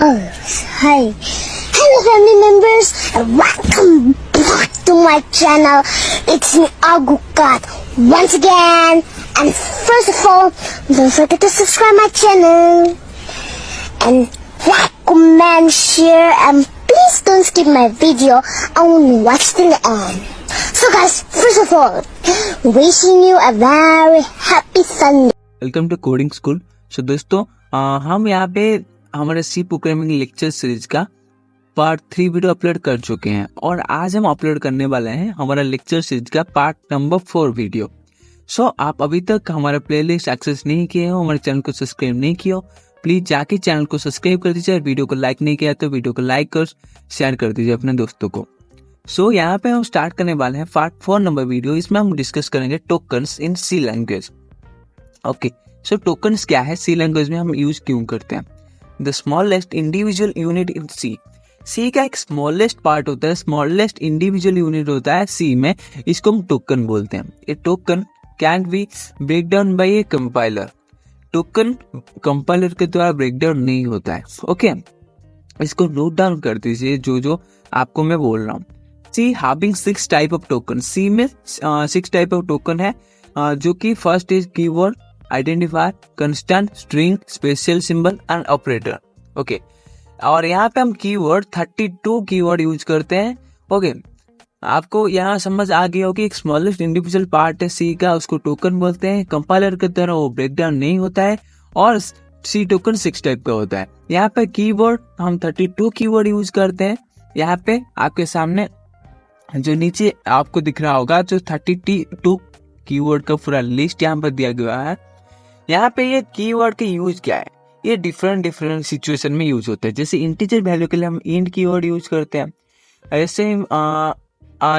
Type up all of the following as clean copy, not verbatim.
Oh, hi. Hello family members and welcome back to my channel. It's me Agukat once again. And first of all, don't forget to subscribe my channel. And like, comment, share, and please don't skip my video and watch till the end. So guys, first of all, wishing you a very happy Sunday. Welcome to coding school. So दोस्तों हम यहाँ पे हमारे C programming lecture series का part 3 video upload कर चुके हैं और आज हम अपलोड करने वाले हैं हमारा लेक्चर सीरीज का पार्ट नंबर 4 वीडियो। सो आप अभी तक हमारा प्लेलिस्ट एक्सेस नहीं किए हो, हमारे चैनल को सब्सक्राइब नहीं किया हो, प्लीज जाके चैनल को सब्सक्राइब कर दीजिए और वीडियो को लाइक नहीं किया तो वीडियो को लाइक कर शेयर कर दीजिए अपने दोस्तों को। सो यहाँ पे हम स्टार्ट करने वाले हैं पार्ट 4 नंबर वीडियो। इसमें हम डिस्कस करेंगे टोकन्स इन सी लैंग्वेज। ओके, सो टोकन्स क्या है, सी लैंग्वेज में हम यूज क्यों करते हैं। The smallest individual unit in C. C का एक स्मॉलेस्ट पार्ट होता है, स्मॉलेस्ट इंडिविजुअल यूनिट होता है सी में, इसको हम टोकन बोलते हैं। ये token can be break down by a compiler. Token compiler के द्वारा ब्रेक डाउन नहीं होता है। ओके, इसको नोट डाउन कर दीजिए जो आपको मैं बोल रहा हूँ। C having 6 type of token. C में 6 टाइप ऑफ टोकन है, जो कि first is keyword, identifier, constant, string, special symbol and operator. Okay, और यहाँ पे हम कीवर्ड 32 कीवर्ड यूज करते हैं। ओके, आपको यहाँ समझ आ गया हो कि एक स्मॉलेस्ट इंडिविजुअल पार्ट है सी का, उसको टोकन बोलते हैं। कंपाइलर के तरह वो ब्रेक डाउन नहीं होता है और सी टोकन 6 टाइप का होता है। यहाँ पे कीवर्ड हम 32 कीवर्ड यूज करते हैं। यहाँ पे आपके सामने जो नीचे आपको दिख रहा होगा जो 32 कीवर्ड का पूरा लिस्ट यहाँ पर दिया गया है। यहाँ पे ये कीवर्ड के यूज क्या है, ये डिफरेंट सिचुएशन में यूज होते हैं। जैसे इंटीजर वैल्यू के लिए हम इंट कीवर्ड यूज करते हैं, ऐसे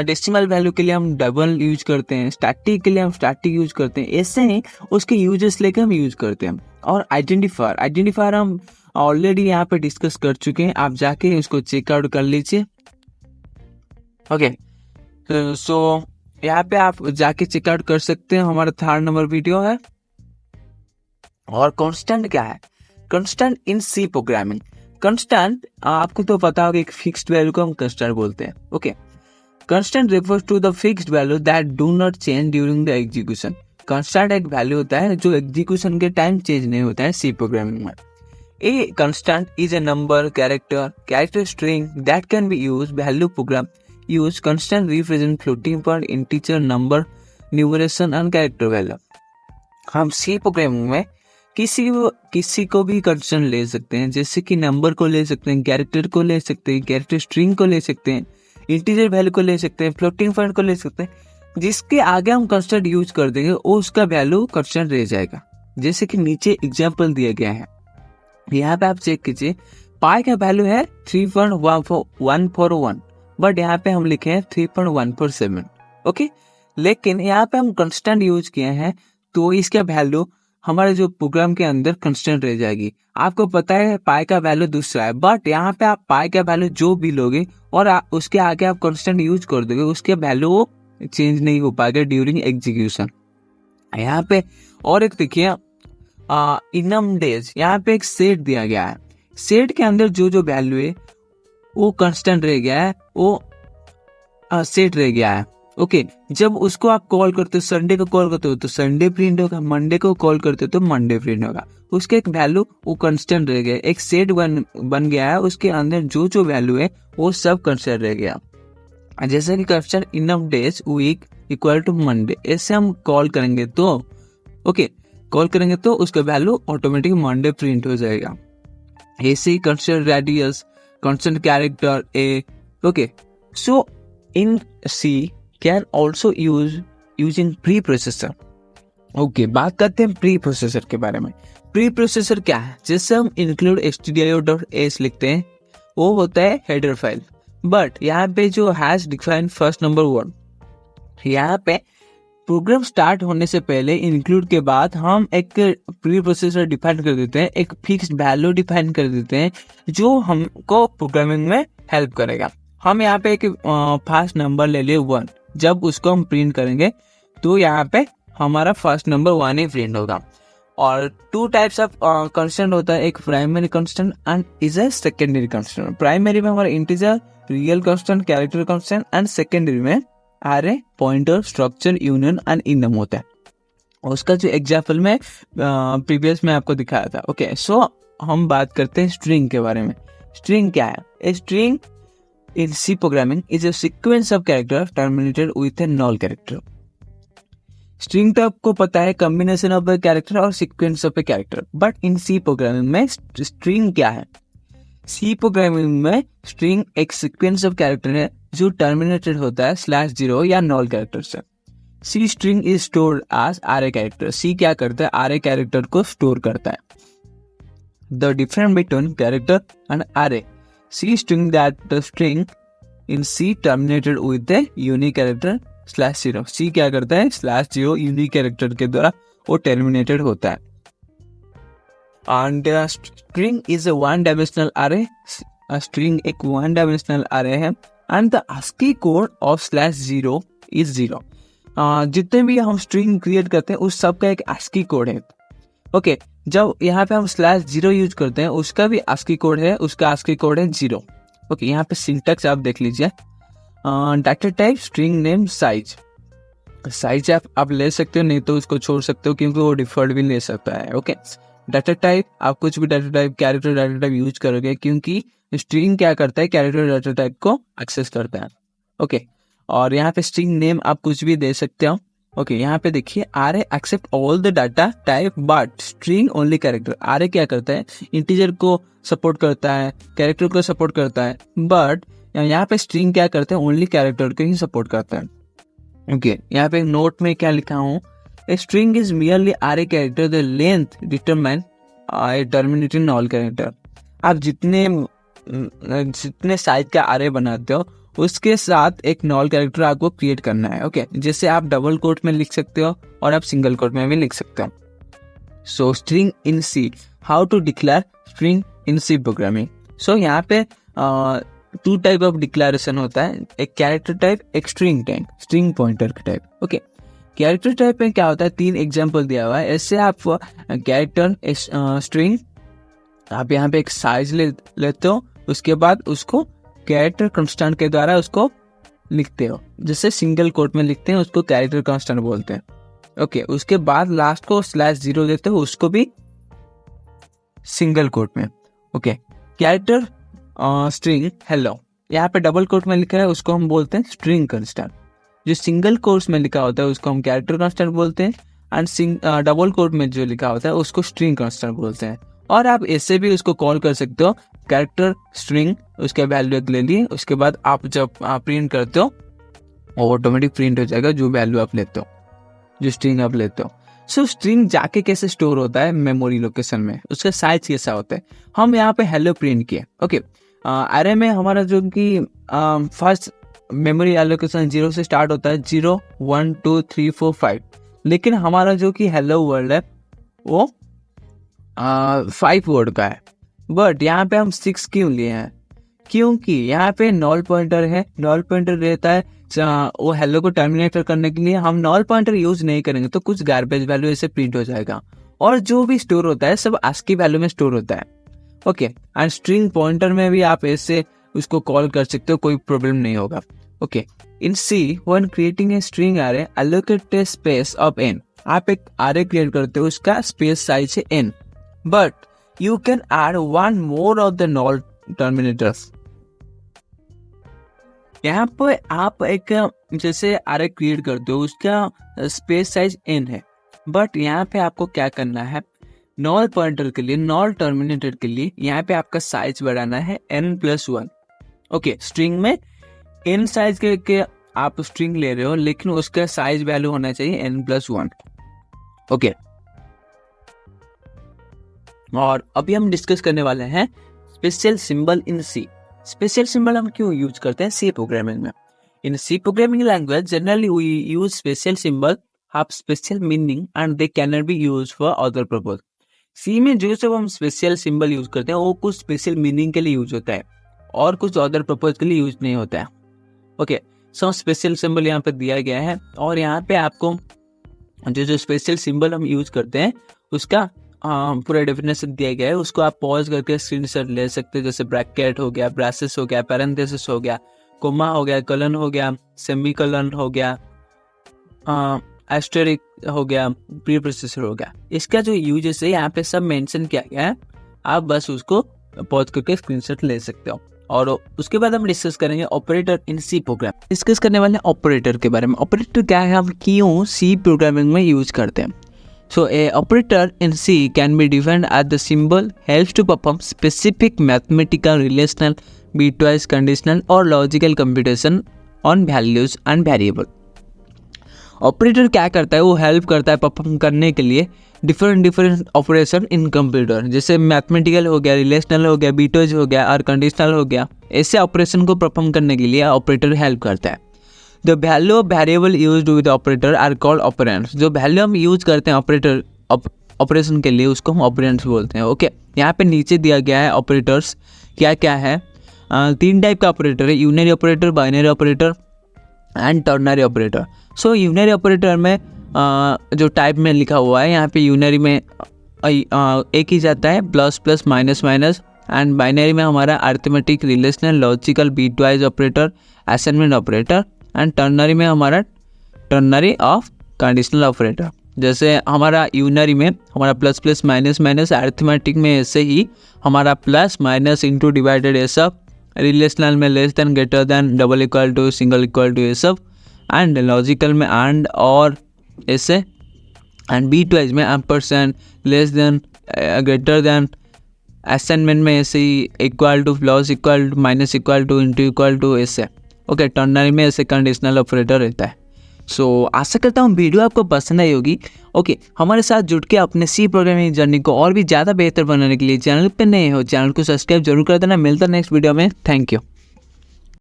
डेसिमल वैल्यू के लिए हम डबल यूज करते हैं, स्टैटिक के लिए हम स्टैटिक यूज करते हैं। ऐसे ही उसके यूजेस लेके हम यूज करते हैं। और आइडेंटिफायर हम ऑलरेडी यहाँ पे डिस्कस कर चुके हैं, आप जाके उसको चेकआउट कर लीजिए। ओके, सो यहाँ पे आप जाके चेकआउट कर सकते हैं, हमारा 3rd नंबर वीडियो है। और कांस्टेंट क्या है, constant in C programming. Constant आपको तो पता होगा, एक फिक्स्ड वैल्यू को हम कांस्टेंट बोलते हैं। Okay, constant refers to the fixed value that do not change during the execution. Constant एक वैल्यू होता है जो एग्जीक्यूशन के टाइम चेंज नहीं होता है सी प्रोग्रामिंग में। A constant is a number, character string that can be use value program use constant represent floating point, integer, number, numeration and character value. हम सी प्रोग्रामिंग में किसी को भी कांस्टेंट ले सकते हैं, जैसे कि नंबर को ले सकते हैं, कैरेक्टर को ले सकते हैं, कैरेक्टर स्ट्रिंग को ले सकते हैं, इंटीजर वैल्यू को ले सकते हैं, फ्लोटिंग पॉइंट को ले सकते हैं। जिसके आगे हम कांस्टेंट यूज कर देंगे वो उसका वैल्यू कांस्टेंट रह जाएगा। जैसे कि नीचे एग्जांपल दिया गया है, यहाँ पे आप चेक कीजिए। पाई का वैल्यू है 3.141, बट यहाँ पे हम लिखे हैं 3.147। ओके, लेकिन यहाँ पे हम कांस्टेंट यूज किए हैं तो इसका वैल्यू हमारे जो प्रोग्राम के अंदर कांस्टेंट रह जाएगी। आपको पता है पाई का वैल्यू दूसरा है, बट यहाँ पे आप पाई का वैल्यू जो भी लोगे और उसके आगे आप कांस्टेंट यूज कर दोगे, उसके वैल्यू चेंज नहीं हो पाएगा ड्यूरिंग एग्जीक्यूशन। यहाँ पे और एक देखिए इनम डेज, यहाँ पे एक सेट दिया गया है। सेट के अंदर जो वैल्यू है वो कांस्टेंट रह गया है, वो सेट रह गया है। ओके, जब उसको आप कॉल करते हो, संडे को कॉल करते हो तो संडे प्रिंट होगा, मंडे को कॉल करते हो तो मंडे प्रिंट होगा। उसके एक वैल्यू वो कांस्टेंट रह गया, एक सेट बन गया है, उसके अंदर जो वैल्यू है वो सब कांस्टेंट रह गया। जैसे कि constant enum days week equal to Monday, ऐसे हम कॉल करेंगे तो कॉल करेंगे तो उसका वैल्यू ऑटोमेटिक मंडे प्रिंट हो जाएगा। ऐसे ही constant radius, constant character A. Okay, so in C can also use in preprocessor. Okay, बात करते हैं प्री प्रोसेसर के बारे में। प्री प्रोसेसर क्या है, जैसे हम इंक्लूड stdio.h लिखते हैं वो होता है हेडर फाइल, बट यहाँ पे जो हैज डिफाइन फर्स्ट नंबर 1, यहाँ पे प्रोग्राम स्टार्ट होने से पहले इंक्लूड के बाद हम एक प्री प्रोसेसर डिफाइन कर देते हैं, एक फिक्स्ड वैल्यू डिफाइन कर देते हैं जो हमको प्रोग्रामिंग में हेल्प करेगा। हम यहाँ पे एक फर्स्ट नंबर ले लिए 1, जब उसको हम प्रिंट करेंगे तो यहाँ पे हमारा फर्स्ट नंबर 1 ही प्रिंट होगा। और टू टाइप्स ऑफ कांस्टेंट होता है, एक primary constant and is a secondary constant. Primary में हमारा integer, real constant, character constant, and secondary में array, pointer, structure, union and enum होता है। उसका जो एग्जाम्पल में प्रीवियस में आपको दिखाया था। ओके, सो हम बात करते हैं स्ट्रिंग के बारे में। स्ट्रिंग क्या है? A string in C programming is a sequence of character terminated with a null character. String तो आपको पता है कॉम्बिनेशन ऑफ ए कैरेक्टर और sequence of a character, but in C programming में स्ट्रिंग क्या है? सी प्रोग्रामिंग में string एक सीक्वेंस ऑफ कैरेक्टर है जो टर्मिनेटेड होता है /0 या नल कैरेक्टर से। C string is stored as array character. C क्या करता है? आरए कैरेक्टर को स्टोर करता है। The difference between character and array, C string that the string in C terminated with a unique character /0। C क्या करता है? /0 यूनिक कैरेक्टर के द्वारा वो टर्मिनेटेड होता है। And string is a one dimensional array। String एक वन डायमेंशनल array है and the ASCII code of /0 is 0। जितने भी हम स्ट्रिंग क्रिएट करते हैं उस सब का एक ASCII कोड है। ओके, जब यहाँ पे हम /0 यूज करते हैं उसका भी ASCII कोड है, उसका ASCII कोड है 0। ओके, यहाँ पे सिंटैक्स आप देख लीजिए। Data type, string name, size. Size आप ले सकते हो, नहीं तो उसको छोड़ सकते हो क्योंकि वो डिफॉल्ट भी ले सकता है। ओके, डाटा टाइप, आप कुछ भी data type, character data type use करोगे क्योंकि स्ट्रिंग क्या करता है? कैरेक्टर डाटा टाइप को एक्सेस करता है। ओके, और यहाँ पे स्ट्रिंग नेम आप कुछ भी दे सकते हो। ओके, यहाँ पे देखिए array accept all the data type but string only character. Array क्या करता है? इंटीजर को सपोर्ट करता है, कैरेक्टर को सपोर्ट करता है, बट यहाँ पे स्ट्रिंग क्या करते हैं? ओनली कैरेक्टर को ही सपोर्ट करता है। ओके, यहाँ पे नोट में क्या लिखा हूँ? A string is merely array character, the length determine a terminating null character। आप जितने साइज का array बनाते हो उसके साथ एक null character आपको क्रिएट करना है। ओके, जैसे आप डबल कोट में लिख सकते हो और आप सिंगल कोट में भी लिख सकते हो। So string in C, how to declare string in C programming. So यहाँ पे टू टाइप ऑफ डिक्लेरेशन होता है, एक कैरेक्टर टाइप, एक string type, string pointer type. Okay, character type में क्या होता है? 3 एग्जाम्पल दिया हुआ है। ऐसे आप कैरेक्टर स्ट्रिंग, आप यहाँ पे एक साइज लेते हो, उसके बाद उसको कैरेक्टर कांस्टेंट के द्वारा उसको लिखते हो। जैसे सिंगल कोट में लिखते हैं उसको कैरेक्टर कांस्टेंट बोलते हैं। ओके, उसके बाद लास्ट को /0 देते हो, उसको भी सिंगल कोट में। ओके, कैरेक्टर स्ट्रिंग हेलो, यहाँ पे डबल कोट में लिखा है उसको हम बोलते हैं स्ट्रिंग कांस्टेंट। जो सिंगल कोट्स में लिखा होता है उसको हम कैरेक्टर कांस्टेंट बोलते हैं, एंड डबल कोट में जो लिखा होता है उसको स्ट्रिंग कांस्टेंट बोलते हैं। और आप ऐसे भी उसको कॉल कर सकते हो, कैरेक्टर स्ट्रिंग, उसके वैल्यू ले लिए, उसके बाद आप जब प्रिंट करते हो वो ऑटोमेटिक प्रिंट हो जाएगा जो वैल्यू आप लेते हो, जो स्ट्रिंग आप लेते हो। सो स्ट्रिंग जाके कैसे स्टोर होता है? मेमोरी लोकेशन में। उसका साइज कैसा होता है? हम यहाँ पे हेलो प्रिंट किए। ओके, अरे में हमारा जो कि फर्स्ट मेमोरी एलोकेशन 0 से स्टार्ट होता है, 0 1 2 3 4 5, लेकिन हमारा जो कि हेलो वर्ल्ड है वो 5 वर्ड का है। बट यहाँ पे हम 6 क्यों लिए हैं? क्योंकि यहाँ पे नॉल पॉइंटर है, नॉल पॉइंटर रहता है वो हेलो को टर्मिनेट करने के लिए। हम नॉल पॉइंटर यूज नहीं करेंगे तो कुछ गार्बेज वैल्यू ऐसे प्रिंट हो जाएगा, और जो भी स्टोर होता है सब ASCII वैल्यू में स्टोर होता है। ओके, एंड स्ट्रिंग पॉइंटर में भी आप ऐसे उसको कॉल कर सकते हो, कोई प्रॉब्लम नहीं होगा। Okay, in see when creating a string array allocate a space of n। आप एक array क्रिएट करते हो, उसका स्पेस साइज है n, but you can add one more of the knoll terminators. यहाँ पे आप एक जैसे array क्रिएट करते हो उसका स्पेस साइज n है, बट यहाँ पे आपको क्या करना है? नॉल पॉइंटर के लिए, नॉल टर्मिनेटर के लिए यहाँ पे आपका साइज बढ़ाना है n+1। ओके, स्ट्रिंग में n साइज के आप स्ट्रिंग ले रहे हो, लेकिन उसका साइज वैल्यू होना चाहिए n+1। ओके, और अभी हम डिस्कस करने वाले हैं special symbol in C. Special symbol हम क्यों यूज करते हैं सी प्रोग्रामिंग में? In C programming language generally we use special symbol have special meaning and they can not be used for other purpose. C में जो सब हम special symbol use करते हैं वो कुछ स्पेशल मीनिंग के लिए यूज होता है और कुछ अदर पर्पस के लिए यूज नहीं होता है। ओके, सो स्पेशल सिंबल यहाँ पे दिया गया है, और यहाँ पे आपको जो स्पेशल सिंबल हम यूज करते हैं उसका पूरा डेफिनेशन दिया गया है, उसको आप पॉज करके स्क्रीनशॉट ले सकते हो। जैसे ब्रैकेट हो गया, ब्रेसेस हो गया, पैरेंथेसिस हो गया, कोमा हो गया, कलन हो गया, सेमी कलन हो गया, एस्टेरिक हो गया, प्रीपोजिशन हो गया। इसका जो यूजेस है यहाँ पे सब मेंशन किया गया है, आप बस उसको पॉज करके स्क्रीनशॉट ले सकते हो। और उसके बाद हम डिस्कस करेंगे ऑपरेटर इन सी प्रोग्राम। डिस्कस करने वाले ऑपरेटर के बारे में। ऑपरेटर क्या है, हम क्यों सी प्रोग्रामिंग में यूज करते हैं। So a operator in C can be defined as the symbol helps to perform specific mathematical, relational, bitwise, conditional or logical computation on values and variable. Operator क्या करता है, वो हेल्प करता है परफॉर्म करने के लिए डिफरेंट ऑपरेशन इन कंप्यूटर। जैसे मैथमेटिकल हो गया, रिलेशनल हो गया, बिटवाइज हो गया और कंडीशनल हो गया। ऐसे ऑपरेशन को परफॉर्म करने के लिए ऑपरेटर हेल्प करता है। The value of variable used with operator are called operands. जो वैल्यू हम यूज करते हैं ऑपरेटर ऑपरेशन के लिए, उसको हम ऑपरेंड्स बोलते हैं। ओके, यहाँ पे नीचे दिया गया है ऑपरेटर्स क्या क्या है। 3 टाइप का ऑपरेटर है, unary operator, binary operator and ternary operator. So unary operator में जो टाइप में लिखा हुआ है यहाँ पे, यूनरी में एक ही जाता है, plus plus minus minus. And binary में हमारा arithmetic, relational, logical, bitwise operator, assignment operator. And ternary में हमारा टर्नरी ऑफ कंडीशनल ऑपरेटर। जैसे हमारा यूनरी में हमारा plus plus minus minus, arithmetic में ऐसे ही हमारा प्लस माइनस इंटू डिवाइडेड ये सब, रिलेशनल में less than, greater than, double equal to, single equal to ये सब। एंड लॉजिकल में एंड और ऐसे। एंड बीटवाइज में ampersand, less than, greater than. Assignment में ऐसे ही equal to, plus equal to, minus equal to, into equal to ऐसे। ओके, टर्नरी में ऐसे कंडीशनल ऑपरेटर रहता है। सो आशा करता हूँ वीडियो आपको पसंद आई होगी। ओके, हमारे साथ जुड़ के अपने सी प्रोग्रामिंग जर्नी को और भी ज़्यादा बेहतर बनाने के लिए चैनल पे नए हो, चैनल को सब्सक्राइब जरूर कर देना। मिलता है नेक्स्ट वीडियो में। Thank you.